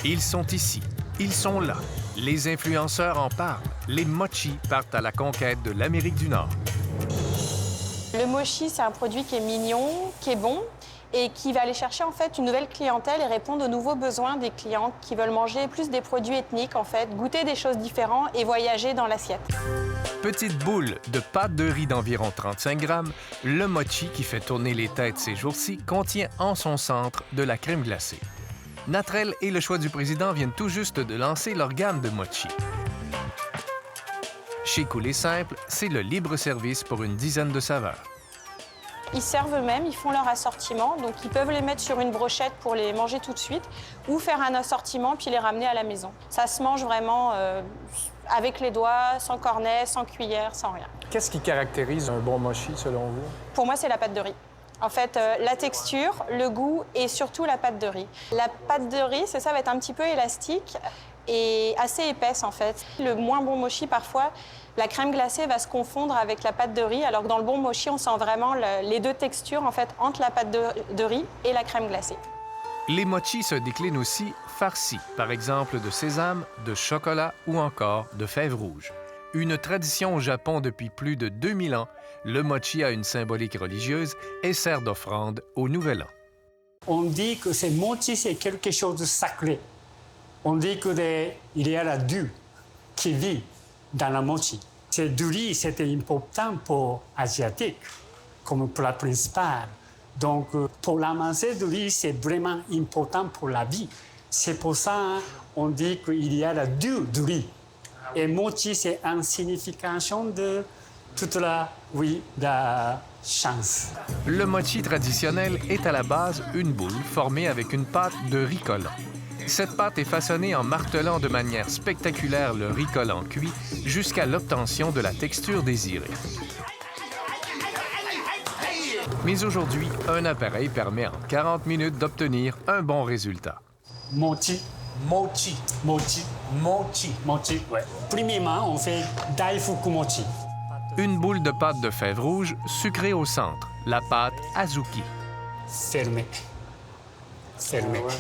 Ils sont ici, ils sont là. Les influenceurs en parlent. Les mochis partent à la conquête de l'Amérique du Nord. Le mochi, c'est un produit qui est mignon, qui est bon et qui va aller chercher en fait une nouvelle clientèle et répondre aux nouveaux besoins des clients qui veulent manger plus des produits ethniques en fait, goûter des choses différentes et voyager dans l'assiette. Petite boule de pâte de riz d'environ 35 grammes, le mochi qui fait tourner les têtes ces jours-ci contient en son centre de la crème glacée. Natrel et le choix du président viennent tout juste de lancer leur gamme de mochi. Chez Coulé Simple, c'est le libre service pour une dizaine de saveurs. Ils servent eux-mêmes, ils font leur assortiment, donc ils peuvent les mettre sur une brochette pour les manger tout de suite ou faire un assortiment puis les ramener à la maison. Ça se mange vraiment avec les doigts, sans cornet, sans cuillère, sans rien. Qu'est-ce qui caractérise un bon mochi, selon vous? Pour moi, c'est la pâte de riz. En fait, la texture, le goût et surtout la pâte de riz. La pâte de riz, c'est ça, va être un petit peu élastique et assez épaisse, en fait. Le moins bon mochi, parfois, la crème glacée va se confondre avec la pâte de riz, alors que dans le bon mochi, on sent vraiment les deux textures, en fait, entre la pâte de riz et la crème glacée. Les mochis se déclinent aussi farcis, par exemple de sésame, de chocolat ou encore de fèves rouges. Une tradition au Japon depuis plus de 2000 ans, le mochi a une symbolique religieuse et sert d'offrande au Nouvel An. On dit que ce mochi, c'est quelque chose de sacré. On dit qu'il y a la Dieu qui vit dans la mochi. C'est du riz, c'était important pour Asiatiques, comme plat principal. Donc, pour la manger du riz, c'est vraiment important pour la vie. C'est pour ça qu'on dit qu'il y a la Dieu du riz. Et mochi, c'est une signification de toute la chance. Le mochi traditionnel est à la base une boule formée avec une pâte de riz collant. Cette pâte est façonnée en martelant de manière spectaculaire le riz collant cuit jusqu'à l'obtention de la texture désirée. Mais aujourd'hui, un appareil permet en 40 minutes d'obtenir un bon résultat. Mochi. Mochi. Mochi. Mochi. Mochi, ouais. Premièrement, on fait daifuku mochi. Une boule de pâte de fèves rouges sucrée au centre, la pâte azuki. Fermé. Fermé. Ah ouais.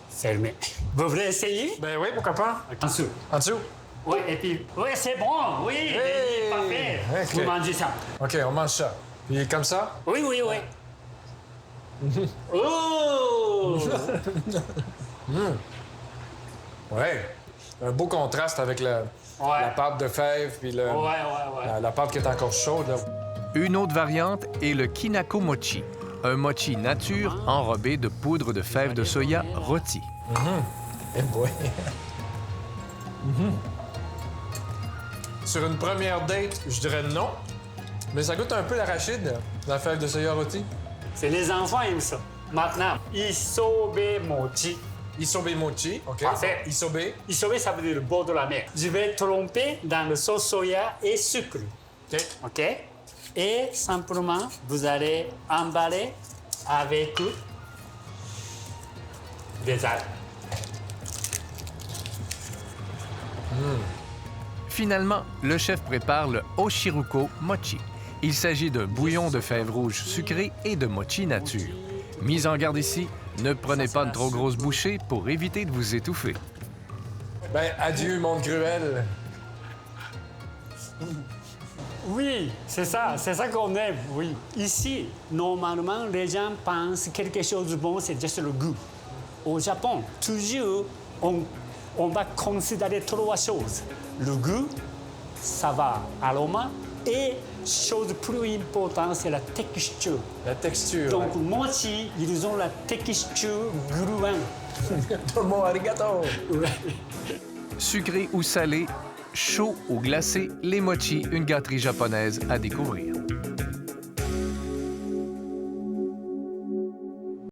Fermé. Vous voulez essayer? Ben oui, pourquoi pas? En dessous. En dessous? Oui, et puis... Oui, c'est bon, oui. Hey! Parfait. Ok. Vous mangez ça. OK, on mange ça. Puis comme ça? Oui, oui, oui. Oh! Ouais. Un beau contraste avec la pâte de fèves puis la pâte qui est encore chaude. Là. Une autre variante est le kinako mochi, un mochi nature enrobé de poudre de fèves de soya rôti. Eh boy. Sur une première date, je dirais non. Mais ça goûte un peu l'arachide, la fève de soya rôti. C'est les enfants aiment ça. Maintenant, isobe mochi. Isobe mochi. OK. Parfait. Isobe. Isobe, ça veut dire le bord de la mer. Je vais tremper dans le sauce soya et sucre. OK. OK? Et simplement, vous allez emballer avec des algues. Finalement, le chef prépare le oshiruko mochi. Il s'agit d'un bouillon de fèves rouges sucrées et de mochi nature. Mise en garde ici, ne prenez pas de trop grosses bouchées pour éviter de vous étouffer. Ben, adieu, monde cruel. Oui, c'est ça qu'on aime, oui. Ici, normalement, les gens pensent que quelque chose de bon, c'est juste le goût. Au Japon, toujours, on va considérer trois choses. Le goût, ça va, aroma, et chose plus importante, c'est la texture. La texture. Donc, mochi, ils ont la texture gluante. Tomo arigato. Sucré ou salé, chaud ou glacé, les mochis, une gâterie japonaise à découvrir.